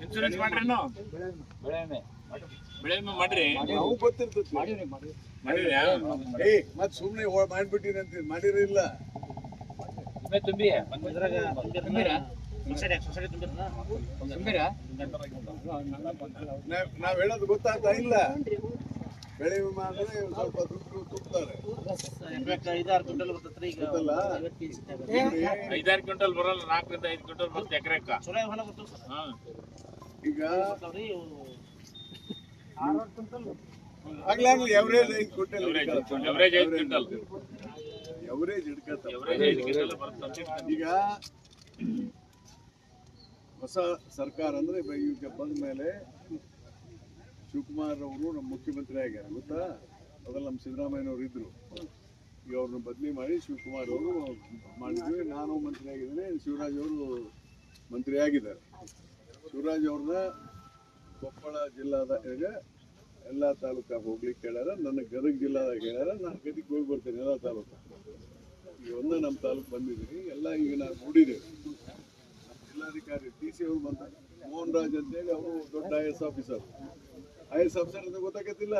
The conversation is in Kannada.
ಇನ್ಶೂರೆನ್ಸ್ ಮಾಡ್ರೇನು ಬೆಳೆ ವಿಮೆ ಮಾಡ್ರಿ ನಾವು ಗೊತ್ತಿರ್ತೈತಿ ಮತ್ ಸುಮ್ನೆ ಮಾಡ್ಬಿಟ್ಟಿನಿ ಅಂತ ಮಾಡಿರಿಲ್ಲ ನಾವ್ ಹೇಳೋದು ಗೊತ್ತಾಗ್ತಾ ಇಲ್ಲ. ಬೆಳೆ ವಿಮೆ ಅಂದ್ರೆ ಸ್ವಲ್ಪ ದುಡ್ಡು ತುಂಬ್ತಾರೆ. 5-6 ಕ್ವಿಂಟಲ್ ಬರಲ್ಲ, 4 ರಿಂದ 5 ಕ್ವಿಂಟಲ್ ಬರುತ್ತೆ ಎಕರೆಕ್ಕ. ಈಗ ಆಗ್ಲಾಗ್ಲಿ average 5 quintal average 5 quintal average ಹಿಡ್ಕತ್ತ. ಈಗ ಹೊಸ ಸರ್ಕಾರ ಅಂದ್ರೆ ಈಗ ಬಂದ ಮೇಲೆ ಶಿವಕುಮಾರ್ ಅವರು ನಮ್ಮ ಮುಖ್ಯಮಂತ್ರಿ ಆಗ್ಯಾರ ಗೊತ್ತಾ. ಮೊದಲು ನಮ್ಮ ಸಿದ್ದರಾಮಯ್ಯನವರು ಇದ್ರು, ಈಗ ಅವ್ರನ್ನ ಬದಲಿ ಮಾಡಿ ಶಿವಕುಮಾರ್ ಅವರು ಮಾಡಿದ್ವಿ. ನಾನು ಮಂತ್ರಿ ಆಗಿದ್ದೇನೆ, ಶಿವರಾಜ್ ಅವರು ಮಂತ್ರಿ ಆಗಿದ್ದಾರೆ. ಶಿವರಾಜ್ ಅವ್ರನ್ನ ಕೊಪ್ಪಳ ಜಿಲ್ಲಾದಾಗ ಎಲ್ಲ ತಾಲೂಕಾಗ ಹೋಗ್ಲಿಕ್ಕೆ ಹೇಳ್ಯಾರ. ನನ್ನ ಗದಗ ಜಿಲ್ಲಾದಾಗ ಹೇಳ್ಯಾರ. ನಾನು ಗದಿಗೆ ಹೋಗಿ ಬರ್ತೇನೆ ಎಲ್ಲ ತಾಲೂಕು. ಈಗ ಒಂದೇ ನಮ್ಮ ತಾಲೂಕು ಬಂದಿದ್ದೀನಿ, ಎಲ್ಲ ಈಗ ನಾನು ನೋಡಿದ್ದೇವೆ. ಜಿಲ್ಲಾಧಿಕಾರಿ TC ಅವರು ಬಂದ ಮೋಹನ್ ರಾಜ್ ಅಂತೇಳಿ ಅವರು ದೊಡ್ಡ IAS ಆಫೀಸರ್ ಅಂತ ಗೊತ್ತಾಗತ್ತಿಲ್ಲ.